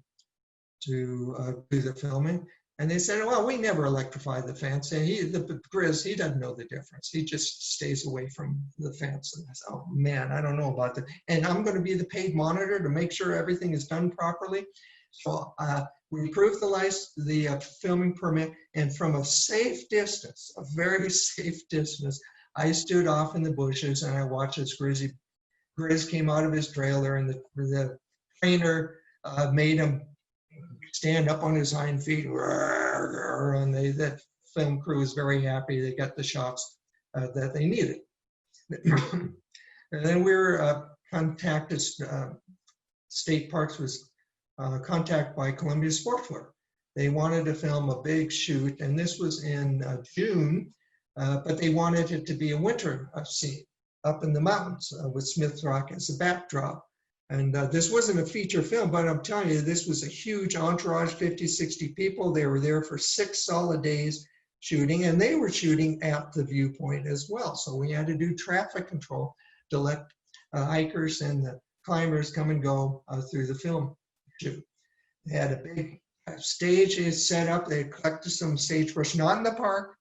do the filming. And they said, well, we never electrify the fence. And the Grizz, he doesn't know the difference. He just stays away from the fence. And I said, oh, man, I don't know about that. And I'm going to be the paid monitor to make sure everything is done properly. So we approved the filming permit, and from a safe distance, a very safe distance, I stood off in the bushes and I watched this Grizz came out of his trailer, and the trainer made him stand up on his hind feet, and that film crew was very happy. They got the shots that they needed. And then we were contacted, State Parks was contacted by Columbia Sportswear. They wanted to film a big shoot, and this was in June, but they wanted it to be a winter scene up in the mountains with Smith Rock as a backdrop. And this wasn't a feature film, but I'm telling you, this was a huge entourage, 50, 60 people. They were there for 6 solid days shooting, and they were shooting at the viewpoint as well. So we had to do traffic control to let hikers and the climbers come and go through the film shoot. They had a big stage set up. They collected some sagebrush, not in the park,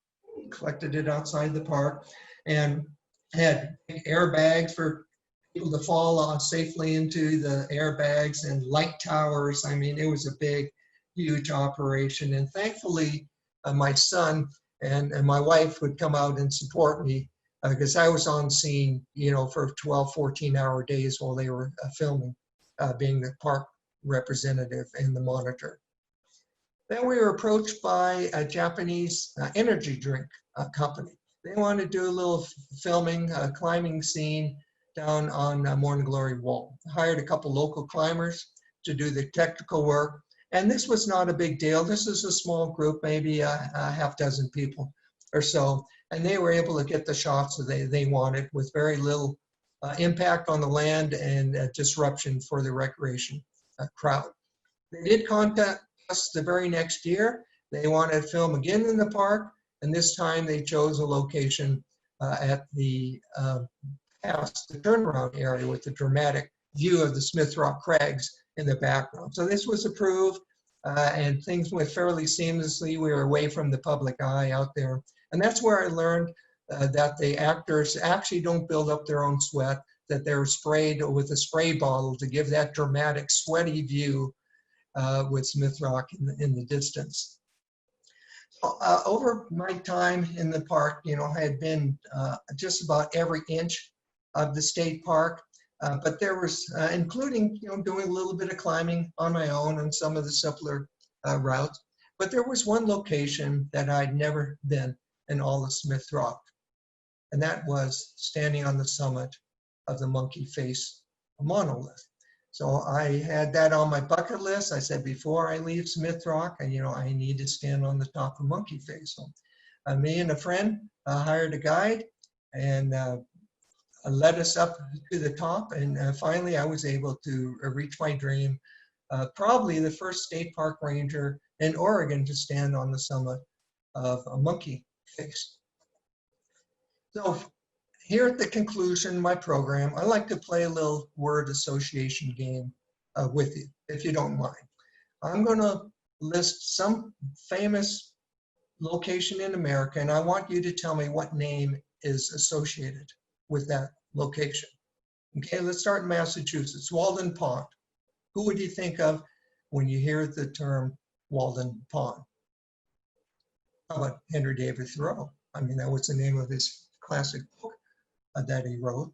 collected it outside the park, and had airbags for people to fall on safely into the airbags, and light towers. I mean, it was a big, huge operation. And thankfully, my son and my wife would come out and support me because I was on scene, you know, for 12, 14-hour days while they were filming, being the park representative and the monitor. Then we were approached by a Japanese energy drink company. They wanted to do a little filming, climbing scene down on Morning Glory Wall. Hired a couple local climbers to do the technical work. And this was not a big deal. This is a small group, maybe a half dozen people or so. And they were able to get the shots that they wanted with very little impact on the land and disruption for the recreation crowd. They did contact us the very next year. They wanted to film again in the park. And this time they chose a location at the past the turnaround area with the dramatic view of the Smith Rock Crags in the background. So this was approved and things went fairly seamlessly. We were away from the public eye out there. And that's where I learned that the actors actually don't build up their own sweat, that they're sprayed with a spray bottle to give that dramatic sweaty view with Smith Rock in the distance. Over my time in the park, you know, I had been just about every inch of the state park. But there was, including, doing a little bit of climbing on my own on some of the simpler routes. But there was one location that I'd never been in all of Smith Rock, and that was standing on the summit of the Monkey Face Monolith. So I had that on my bucket list. I said, before I leave Smith Rock, and I need to stand on the top of Monkey Face. So me and a friend hired a guide and led us up to the top. And finally, I was able to reach my dream. Probably the first state park ranger in Oregon to stand on the summit of a Monkey Face. So here at the conclusion of my program, I like to play a little word association game with you, if you don't mind. I'm going to list some famous location in America, and I want you to tell me what name is associated with that location. Okay, let's start in Massachusetts. Walden Pond. Who would you think of when you hear the term Walden Pond? How about Henry David Thoreau? I mean, that was the name of his classic book that he wrote.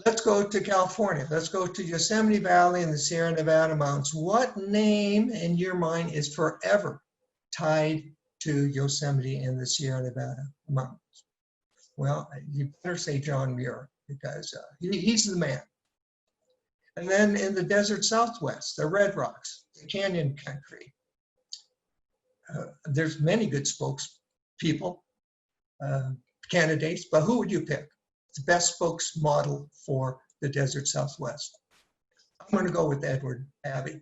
Let's go to California. Let's go to Yosemite Valley and the Sierra Nevada mountains. What name in your mind is forever tied to Yosemite and the Sierra Nevada mountains? Well, you better say John Muir, because he's the man. And then in the desert Southwest, the Red Rocks, the Canyon Country, there's many good spokespeople, candidates, but who would you pick? The best spokesmodel for the desert Southwest? I'm going to go with Edward Abbey.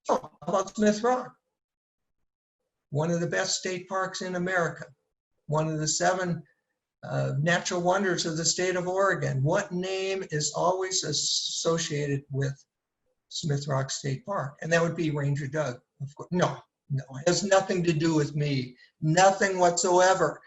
Oh, how about Smith Rock? One of the best state parks in America. One of the 7 natural wonders of the state of Oregon. What name is always associated with Smith Rock State Park? And that would be Ranger Doug. Of course. No, it has nothing to do with me. Nothing whatsoever.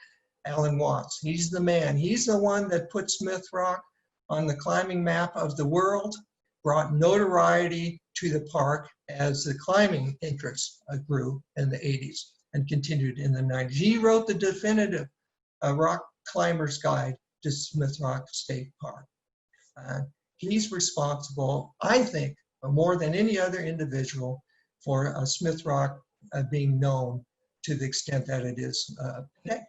Alan Watts, he's the man. He's the one that put Smith Rock on the climbing map of the world, brought notoriety to the park as the climbing interest grew in the 80s and continued in the 90s. He wrote the definitive rock climber's guide to Smith Rock State Park. He's responsible, I think, more than any other individual for Smith Rock being known to the extent that it is today.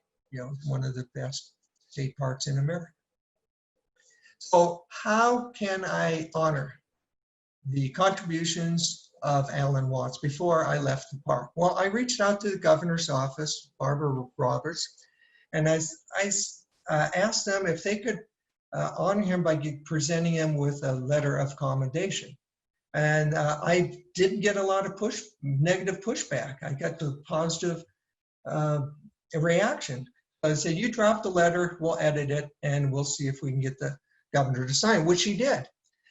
One of the best state parks in America. So how can I honor the contributions of Alan Watts before I left the park? Well, I reached out to the governor's office, Barbara Roberts, and I asked them if they could honor him by presenting him with a letter of commendation. And I didn't get a lot of negative pushback. I got the positive reaction. I said, you drop the letter, we'll edit it, and we'll see if we can get the governor to sign, which he did.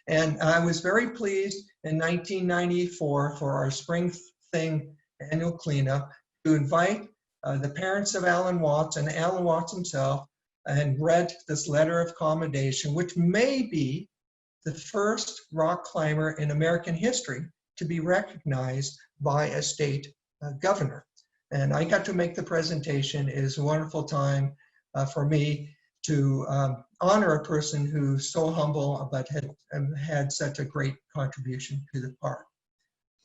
And I was very pleased in 1994 for our Spring Thing annual cleanup to invite the parents of Alan Watts and Alan Watts himself and read this letter of commendation, which may be the first rock climber in American history to be recognized by a state governor. And I got to make the presentation. It is a wonderful time for me to honor a person who's so humble but had such a great contribution to the park.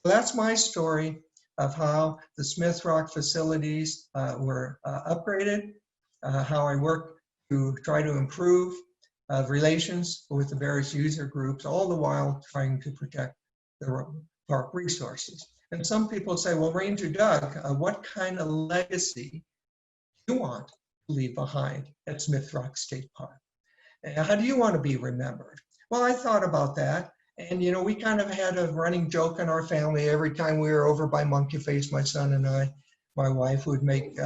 So that's my story of how the Smith Rock facilities were upgraded, how I worked to try to improve relations with the various user groups, all the while trying to protect the park resources. And some people say, well, Ranger Doug, what kind of legacy do you want to leave behind at Smith Rock State Park? And how do you want to be remembered? Well, I thought about that. And, we kind of had a running joke in our family. Every time we were over by Monkey Face, my son and I, my wife would make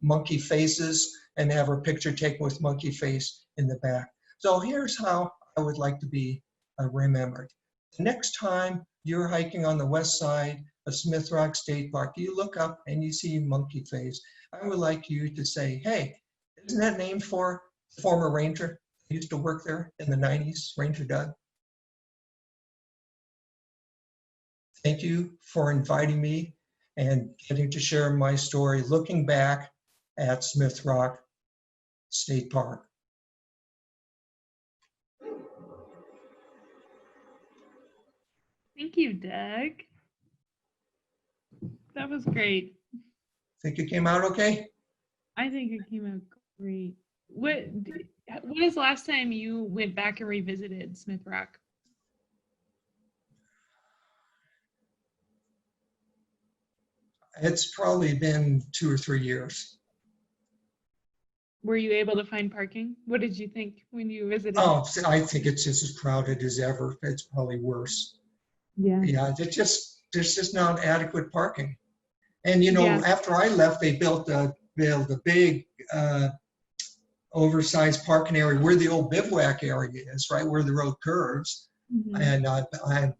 monkey faces and have her picture taken with monkey face in the back. So here's how I would like to be remembered. The next time you're hiking on the west side of Smith Rock State Park, you look up and you see monkey face. I would like you to say, hey, isn't that named for the former ranger who used to work there in the 90s, Ranger Doug? Thank you for inviting me and getting to share my story looking back at Smith Rock State Park. Thank you, Doug. That was great. Think it came out okay? I think it came out great. What is the last time you went back and revisited Smith Rock? It's probably been 2 or 3 years. Were you able to find parking? What did you think when you visited? Oh, I think it's just as crowded as ever. It's probably worse. Yeah. Yeah, there's just not adequate parking. And you know, Yeah. after I left, they built a big oversized parking area where the old bivouac area is, right where the road curves. Mhm. And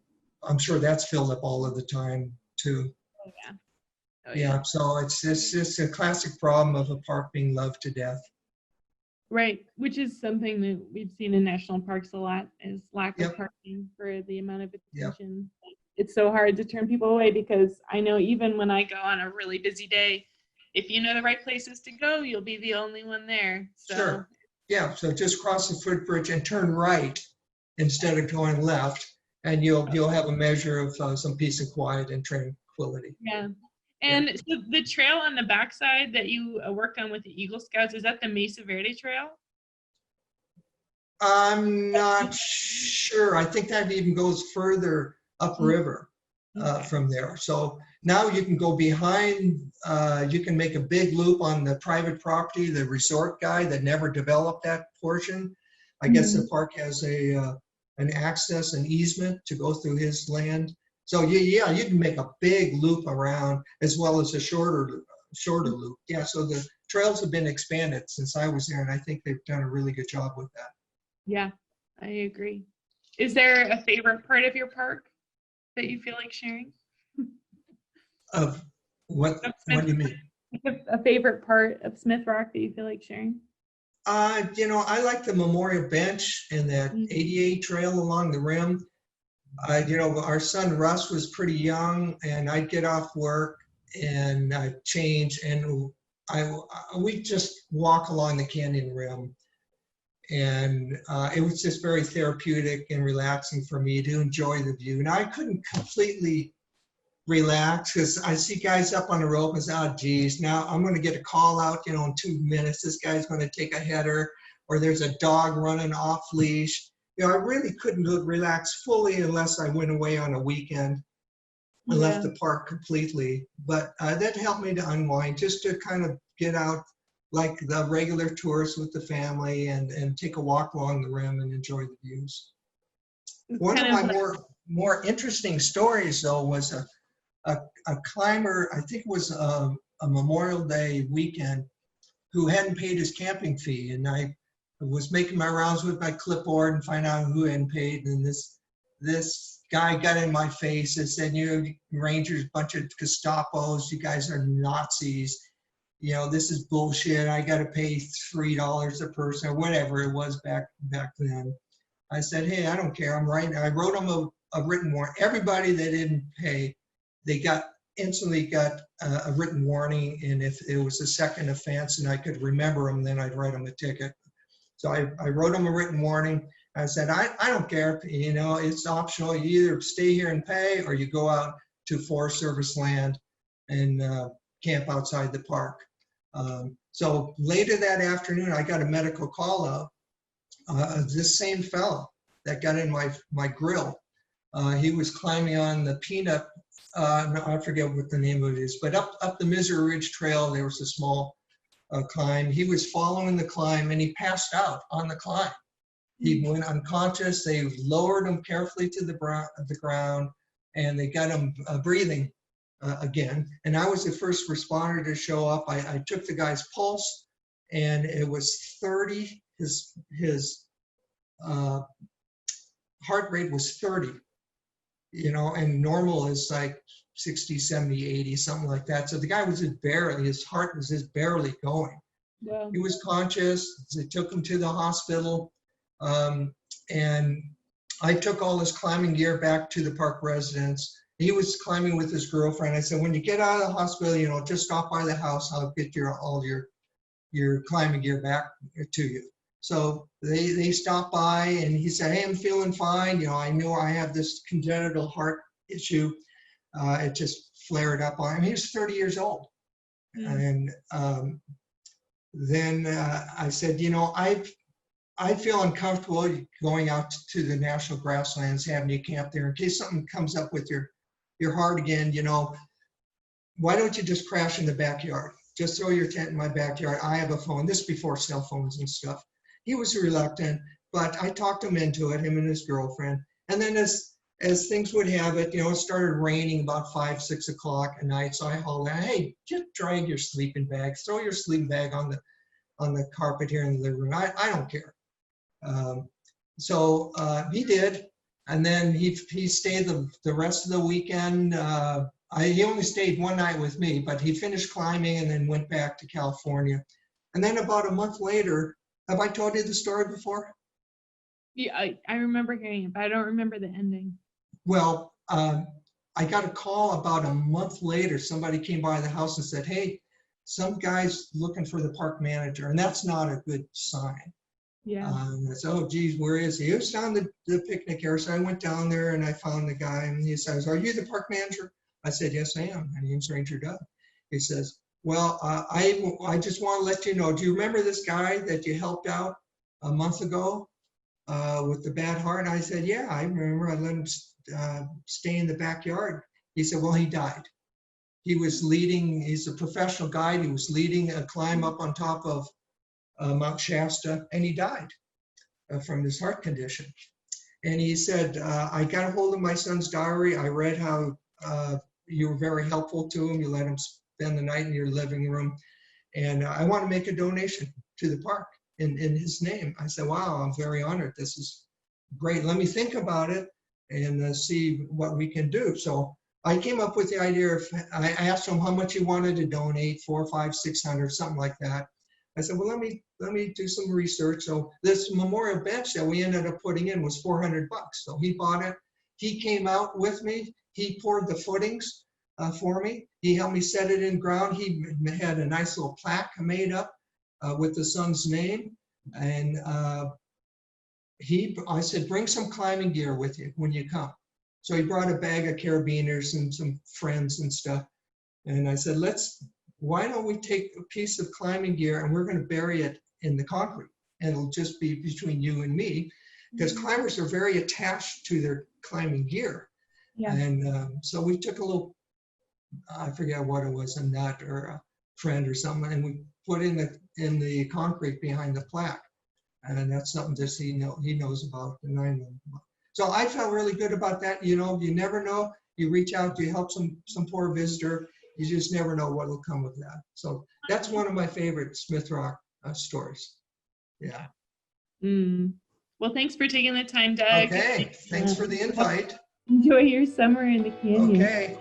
I'm sure that's filled up all of the time too. Oh, yeah. Oh, Yeah, so it's just a classic problem of a park being loved to death. Right, which is something that we've seen in national parks a lot, is lack Yep. of parking for the amount of Yep. attention. It's so hard to turn people away because I know even when I go on a really busy day, if you know the right places to go, you'll be the only one there. So. Sure. Yeah, so just cross the footbridge and turn right instead of going left, and you'll have a measure of some peace and quiet and tranquility. Yeah. And so the trail on the backside that you worked on with the Eagle Scouts, is that the Mesa Verde Trail? I'm not sure. I think that even goes further upriver from there. So now you can go behind, you can make a big loop on the private property, the resort guy that never developed that portion. I guess the park has an access, an easement to go through his land. So yeah, you can make a big loop around as well as a shorter loop. Yeah, so the trails have been expanded since I was there, and I think they've done a really good job with that. Yeah, I agree. Is there a favorite part of your park that you feel like sharing? Of what do you mean? A favorite part of Smith Rock that you feel like sharing? You know, I like the memorial bench and that ADA trail along the rim. You know, our son Russ was pretty young, and I'd get off work and I'd change, and we just walk along the canyon rim. And it was just very therapeutic and relaxing for me to enjoy the view. Now I couldn't completely relax because I see guys up on the rope and say, oh geez, now I'm going to get a call out, you know, in 2 minutes, this guy's going to take a header, or there's a dog running off leash. You know, I really couldn't relax fully unless I went away on a weekend and left the park completely. But that helped me to unwind, just to kind of get out like the regular tourists with the family and take a walk along the rim and enjoy the views. One of my more interesting stories though was a climber, I think it was a Memorial Day weekend, who hadn't paid his camping fee, and I was making my rounds with my clipboard and find out who hadn't paid, and this guy got in my face and said, you Rangers, bunch of Gestapos, you guys are Nazis. You know, this is bullshit. I got to pay $3 a person or whatever it was back then. I said, hey, I don't care. I'm writing. I wrote them a written warning. Everybody that didn't pay, they instantly got a written warning. And if it was a second offense and I could remember them, then I'd write them a ticket. So I wrote them a written warning. I said, I don't care. You know, it's optional. You either stay here and pay or you go out to Forest Service land and camp outside the park. So later that afternoon, I got a medical call out. This same fellow that got in my grill, he was climbing on the peanut, no, I forget what the name of it is, but up the Misery Ridge Trail, there was a small climb. He was following the climb and he passed out on the climb. He went unconscious. They lowered him carefully to the ground and they got him breathing again. And I was the first responder to show up. I took the guy's pulse and it was 30. His heart rate was 30, you know, and normal is like 60, 70, 80, something like that. So the guy was his heart was just barely going. Wow. He was conscious. They took him to the hospital. And I took all his climbing gear back to the park residence. He was climbing with his girlfriend. I said, when you get out of the hospital, you know, just stop by the house. I'll get all your climbing gear back to you. So they stopped by and he said, hey, I'm feeling fine. You know, I know I have this congenital heart issue, it just flared up on him. He was 30 years old. And then I said, you know, I feel uncomfortable going out to the national grasslands, having you camp there in case something comes up with your heart again. You know, why don't you just crash in the backyard? Just throw your tent in my backyard. I have a phone. This before cell phones and stuff. He was reluctant, but I talked him into it, him and his girlfriend. And then as things would have it, you know, it started raining about 5, 6 o'clock at night. So I hauled out, hey, just drag your sleeping bag, throw your sleeping bag on the carpet here in the living room. I don't care. So he did, and then he stayed the rest of the weekend. He only stayed one night with me, but he finished climbing and then went back to California. And then about a month later, have I told you the story before? Yeah, I remember hearing it, but I don't remember the ending. Well, I got a call about a month later. Somebody came by the house and said, hey, some guy's looking for the park manager, and that's not a good sign. Yeah. I said, oh, geez, where is he? He was down the picnic area. So I went down there and I found the guy, and he says, are you the park manager? I said, yes, I am. My name's Ranger Doug. He says, well, I just want to let you know, do you remember this guy that you helped out a month ago with the bad heart? And I said, yeah, I remember. I let him stay in the backyard. He said, well, he died. He was leading, he's a professional guide. He was leading a climb up on top of Mount Shasta, and he died from his heart condition. And he said, I got a hold of my son's diary. I read how you were very helpful to him. You let him spend the night in your living room. And I want to make a donation to the park in his name. I said, wow, I'm very honored. This is great. Let me think about it and see what we can do. So I came up with the idea of, I asked him how much he wanted to donate, 400, 500, 600, something like that. I said, well, let me do some research. So this memorial bench that we ended up putting in was $400. So he bought it. He came out with me. He poured the footings for me. He helped me set it in ground. He had a nice little plaque made up with the son's name. And I said, bring some climbing gear with you when you come. So he brought a bag of carabiners and some friends and stuff. And I said, why don't we take a piece of climbing gear and we're going to bury it in the concrete, and it'll just be between you and me, because climbers are very attached to their climbing gear. Yeah. And so we took a little, I forget what it was, a nut or a friend or something, and we put in the concrete behind the plaque. And that's something just he knows about, and I know about. So I felt really good about that. You know, you never know. You reach out to help some poor visitor. You just never know what will come of that. So that's one of my favorite Smith Rock stories. Yeah. Well, thanks for taking the time, Doug. Okay. Thanks for the invite. Enjoy your summer in the canyon. Okay.